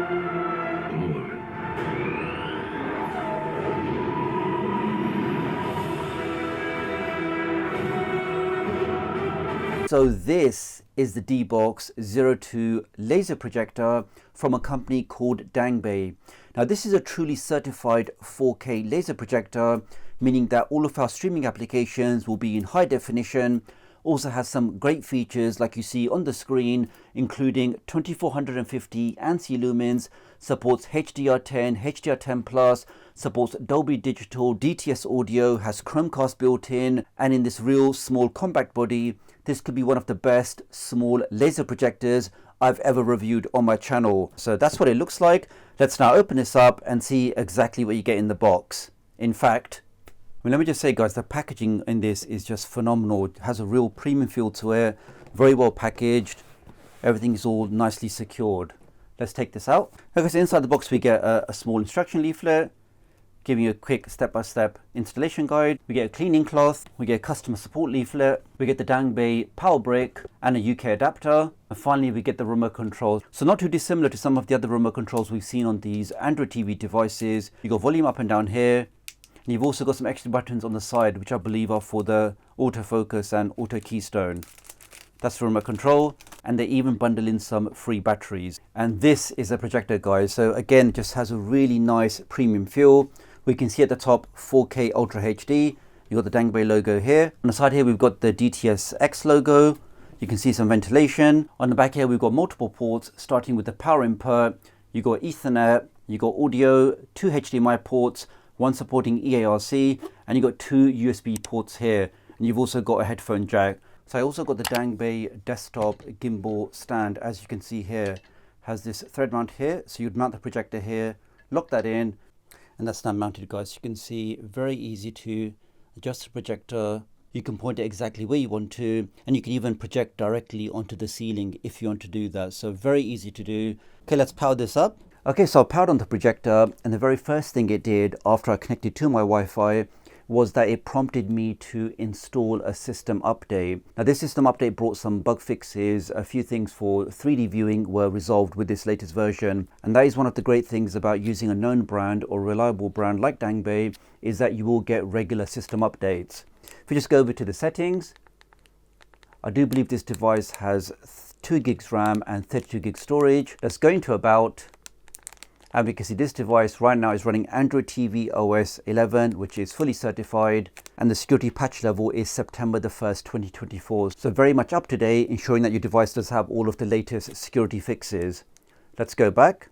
So this is the DBOX02 laser projector from a company called Dangbei. Now this is a truly certified 4K laser projector, meaning that all of our streaming applications will be in high definition. Also has some great features like you see on the screen, including 2450 ANSI lumens, supports HDR10, HDR10 Plus, supports Dolby Digital, DTS audio, has Chromecast built in, and in this real small compact body, this could be one of the best small laser projectors I've ever reviewed on my channel. So that's what it looks like. Let's now open this up and see exactly what you get in the box. In fact, let me just say guys, the packaging in this is just phenomenal. It has a real premium feel to it, very well packaged. Everything is all nicely secured. Let's take this out. Okay, so inside the box we get a small instruction leaflet, giving you a quick step-by-step installation guide. We get a cleaning cloth, we get a customer support leaflet, we get the Dangbei power brick and a UK adapter, and finally we get the remote control. So not too dissimilar to some of the other remote controls we've seen on these Android TV devices. You got volume up and down here. And you've also got some extra buttons on the side, which I believe are for the autofocus and auto keystone. That's the remote control, and they even bundle in some free batteries. And this is a projector, guys. So again, just has a really nice premium feel. We can see at the top 4K Ultra HD. You've got the Dangbei logo here. On the side here, we've got the DTS X logo. You can see some ventilation. On the back here, we've got multiple ports, starting with the power input. You've got Ethernet, you've got audio, 2 HDMI ports, one supporting EARC, and you've got 2 USB ports here. And you've also got a headphone jack. So I also got the Dangbei desktop gimbal stand. As you can see here, has this thread mount here. So you'd mount the projector here, lock that in, and that's now mounted, guys. You can see very easy to adjust the projector. You can point it exactly where you want to, and you can even project directly onto the ceiling if you want to do that. So very easy to do. Okay, let's power this up. Okay, so I powered on the projector, and the very first thing it did after I connected to my Wi-Fi was that it prompted me to install a system update. Now this system update brought some bug fixes. A few things for 3D viewing were resolved with this latest version, and that is one of the great things about using a known brand or reliable brand like Dangbei, is that you will get regular system updates. If you just go over to the settings, I do believe this device has 2 gigs RAM and 32 gig storage. Let's go into about. And we can see this device right now is running Android TV OS 11, which is fully certified, and the security patch level is September the 1st, 2024. So very much up to date, ensuring that your device does have all of the latest security fixes. Let's go back.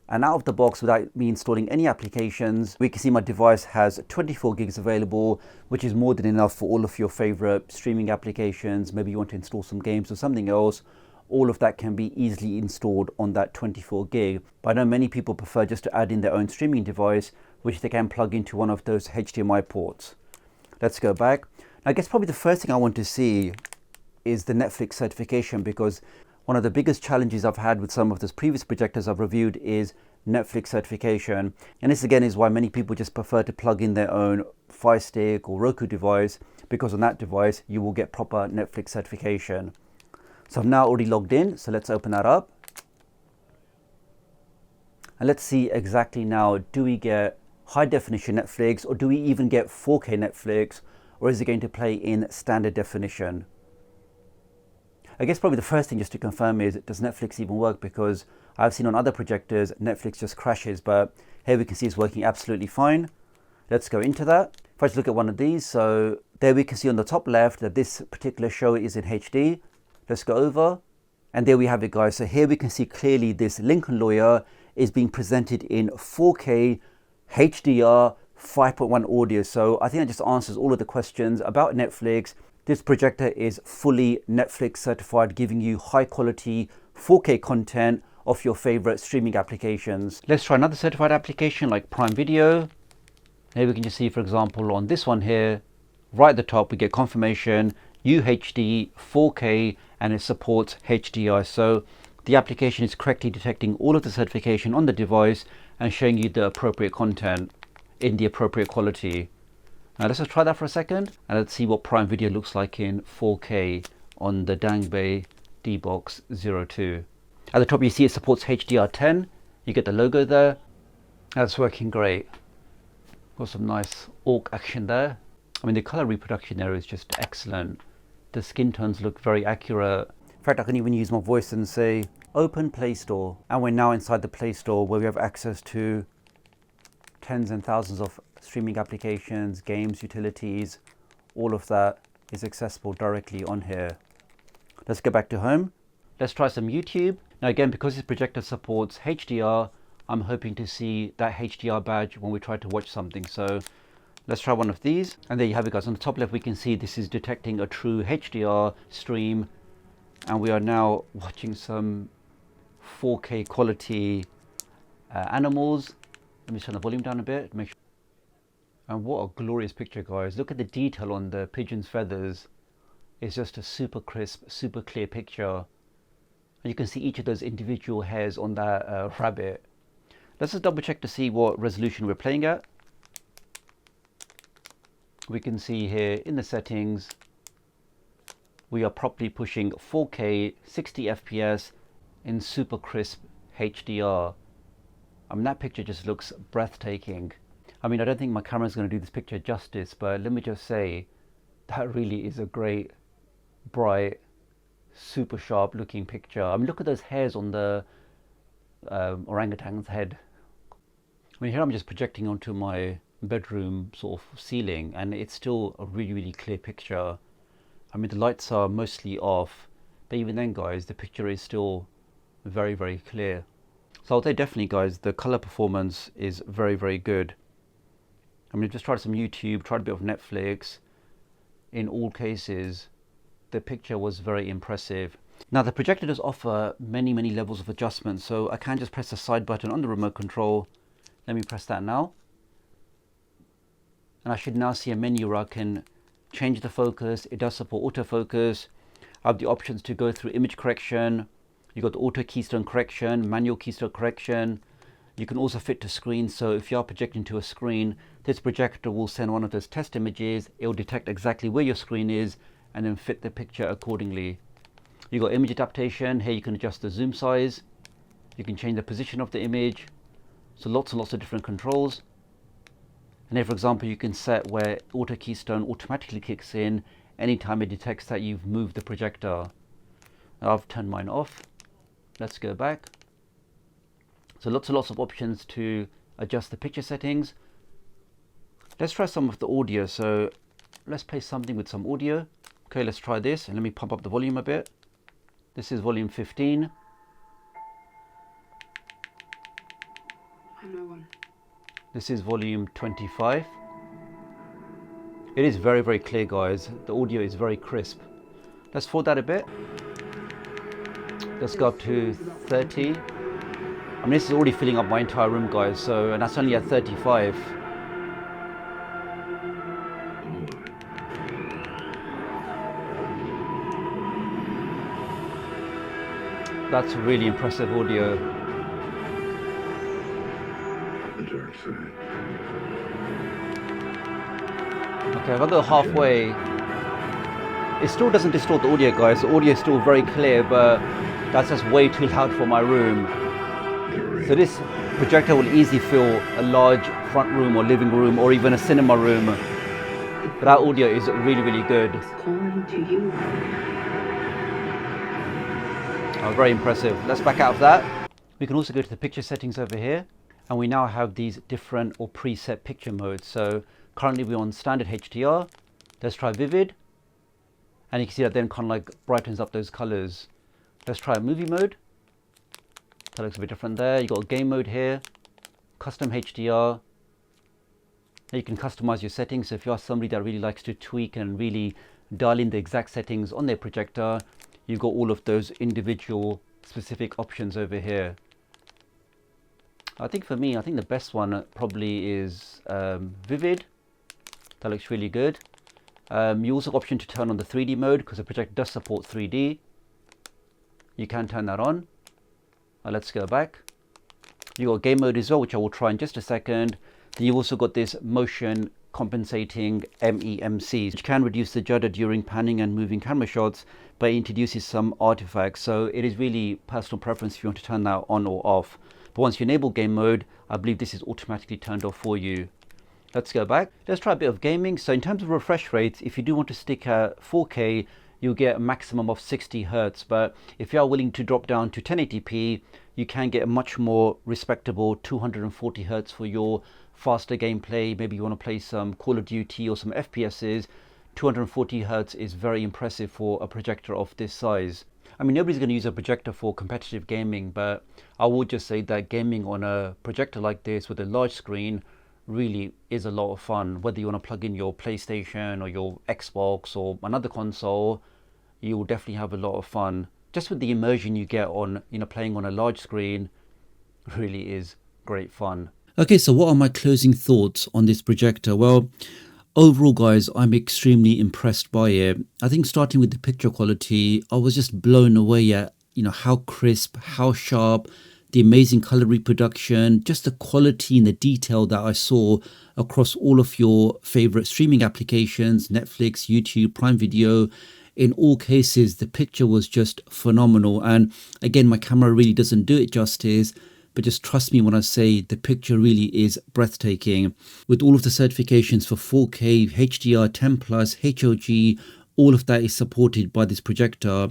And out of the box, without me installing any applications, we can see my device has 24 gigs available, which is more than enough for all of your favorite streaming applications. Maybe you want to install some games or something else. All of that can be easily installed on that 24 gig. But I know many people prefer just to add in their own streaming device, which they can plug into one of those HDMI ports. Let's go back. I guess probably the first thing I want to see is the Netflix certification, because one of the biggest challenges I've had with some of those previous projectors I've reviewed is Netflix certification. And this again is why many people just prefer to plug in their own Fire Stick or Roku device, because on that device you will get proper Netflix certification. So I'm now already logged in, so let's open that up. And let's see exactly now, do we get high definition Netflix, or do we even get 4K Netflix, or is it going to play in standard definition? I guess probably the first thing just to confirm is, does Netflix even work? Because I've seen on other projectors, Netflix just crashes, but here we can see it's working absolutely fine. Let's go into that. If I just look at one of these, so there we can see on the top left that this particular show is in HD. Let's go over, and there we have it, guys. So here we can see clearly this Lincoln Lawyer is being presented in 4K HDR 5.1 audio. So I think that just answers all of the questions about Netflix. This projector is fully Netflix certified, giving you high quality 4K content of your favorite streaming applications. Let's try another certified application like Prime Video. Here we can just see, for example, on this one here, right at the top, we get confirmation UHD 4K, and it supports HDR. So the application is correctly detecting all of the certification on the device and showing you the appropriate content in the appropriate quality. Now let's just try that for a second, and let's see what Prime Video looks like in 4K on the Dangbei DBOX02. At the top you see it supports HDR10. You get the logo there. That's working great. Got some nice orc action there. I mean, the color reproduction there is just excellent. The skin tones look very accurate. In fact, I can even use my voice and say, open Play Store. And we're now inside the Play Store where we have access to tens and thousands of streaming applications, games, utilities. All of that is accessible directly on here. Let's go back to home. Let's try some YouTube. Now again, because this projector supports HDR, I'm hoping to see that HDR badge when we try to watch something. So let's try one of these. And there you have it, guys. On the top left, we can see this is detecting a true HDR stream. And we are now watching some 4K quality animals. Let me turn the volume down a bit. Make sure. And what a glorious picture, guys. Look at the detail on the pigeon's feathers. It's just a super crisp, super clear picture. And you can see each of those individual hairs on that rabbit. Let's just double check to see what resolution we're playing at. We can see here in the settings, we are properly pushing 4K 60 FPS in super crisp HDR. I mean, that picture just looks breathtaking. I mean, I don't think my camera is going to do this picture justice, but let me just say that really is a great, bright, super sharp looking picture. I mean, look at those hairs on the orangutan's head. I mean, here I'm just projecting onto my bedroom sort of ceiling, and it's still a really, really clear picture. I mean, the lights are mostly off, but even then, guys, the picture is still very, very clear. So I'll say definitely, guys, the color performance is very, very good. I mean, just tried some YouTube, tried a bit of Netflix. In all cases, the picture was very impressive. Now, the projector does offer many, many levels of adjustment. So I can just press the side button on the remote control. Let me press that now. And I should now see a menu where I can change the focus. It does support autofocus. I have the options to go through image correction. You've got the auto keystone correction, manual keystone correction. You can also fit to screen. So if you are projecting to a screen, this projector will send one of those test images. It will detect exactly where your screen is and then fit the picture accordingly. You've got image adaptation. Here you can adjust the zoom size. You can change the position of the image. So lots and lots of different controls. And here, for example, you can set where auto keystone automatically kicks in anytime it detects that you've moved the projector. Now I've turned mine off. Let's go back. So lots and lots of options to adjust the picture settings. Let's try some of the audio. So let's play something with some audio. Okay, let's try this, and let me pump up the volume a bit. This is volume 15. I'm no one. This is volume 25. It is very, very clear, guys. The audio is very crisp. Let's forward that a bit. Let's go up to 30. I mean, this is already filling up my entire room, guys. So, and that's only at 35. That's really impressive audio. The dark side. Okay, if I go halfway, it still doesn't distort the audio, guys. The audio is still very clear, but that's just way too loud for my room. So this projector will easily fill a large front room or living room or even a cinema room. But that audio is really, really good. Calling to you. Oh, very impressive. Let's back out of that. We can also go to the picture settings over here, and we now have these different or preset picture modes. So currently we're on standard HDR. Let's try vivid, and you can see that then kind of like brightens up those colors. Let's try movie mode. That looks a bit different there. You got a game mode here, custom HDR. Now you can customize your settings. So if you are somebody that really likes to tweak and really dial in the exact settings on their projector, you've got all of those individual specific options over here. I think for me, I think the best one probably is vivid. That looks really good. You also have option to turn on the 3D mode because the projector does support 3D. You can turn that on. Let's go back. You got game mode as well, which I will try in just a second. Then you've also got this motion compensating MEMC, which can reduce the judder during panning and moving camera shots, but it introduces some artifacts. So it is really personal preference if you want to turn that on or off. But once you enable game mode, I believe this is automatically turned off for you. Let's go back. Let's try a bit of gaming. So in terms of refresh rates, if you do want to stick at 4K, you'll get a maximum of 60 Hz. But if you are willing to drop down to 1080p, you can get a much more respectable 240 Hz for your faster gameplay. Maybe you want to play some Call of Duty or some FPSs. 240 Hz is very impressive for a projector of this size. I mean, nobody's going to use a projector for competitive gaming, but I would just say that gaming on a projector like this with a large screen really is a lot of fun. Whether you want to plug in your PlayStation or your Xbox or another console, you will definitely have a lot of fun. Just with the immersion you get on, playing on a large screen, really is great fun. Okay, so what are my closing thoughts on this projector? Well, overall, guys, I'm extremely impressed by it. I think starting with the picture quality, I was just blown away at, how crisp, how sharp, the amazing color reproduction, just the quality and the detail that I saw across all of your favorite streaming applications, Netflix, YouTube, Prime Video. In all cases, the picture was just phenomenal. And again, my camera really doesn't do it justice, but just trust me when I say the picture really is breathtaking. With all of the certifications for 4K, HDR, 10 plus, HOG, all of that is supported by this projector.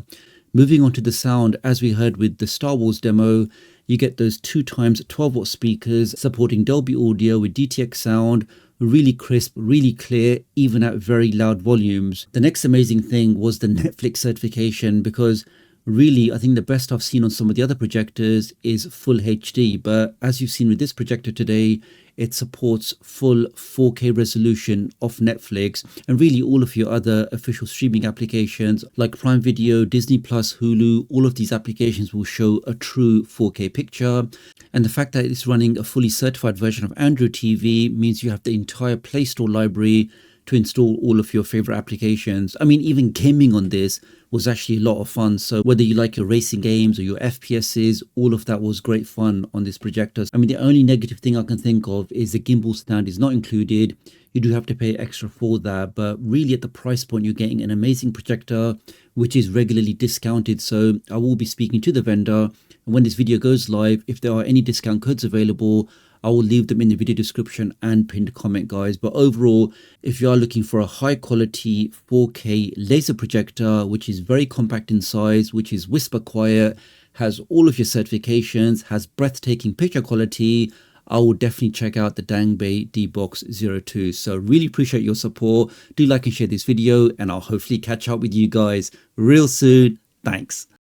Moving on to the sound, as we heard with the Star Wars demo, you get those 2x 12-watt speakers supporting Dolby Audio with DTX sound, really crisp, really clear, even at very loud volumes. The next amazing thing was the Netflix certification, because really, I think the best I've seen on some of the other projectors is full HD, but as you've seen with this projector today, it supports full 4K resolution of Netflix and really all of your other official streaming applications like Prime Video, Disney Plus, Hulu. All of these applications will show a true 4K picture. And the fact that it's running a fully certified version of Android TV means you have the entire Play Store library to install all of your favorite applications. I mean, even gaming on this was actually a lot of fun. So whether you like your racing games or your FPSs, all of that was great fun on this projector. I mean, the only negative thing I can think of is the gimbal stand is not included. You do have to pay extra for that, but really at the price point, you're getting an amazing projector, which is regularly discounted. So I will be speaking to the vendor, and when this video goes live, if there are any discount codes available, I will leave them in the video description and pinned comment, guys. But overall, if you are looking for a high quality 4K laser projector, which is very compact in size, which is whisper quiet, has all of your certifications, has breathtaking picture quality, I will definitely check out the Dangbei DBOX02. So really appreciate your support. Do like and share this video, and I'll hopefully catch up with you guys real soon. Thanks.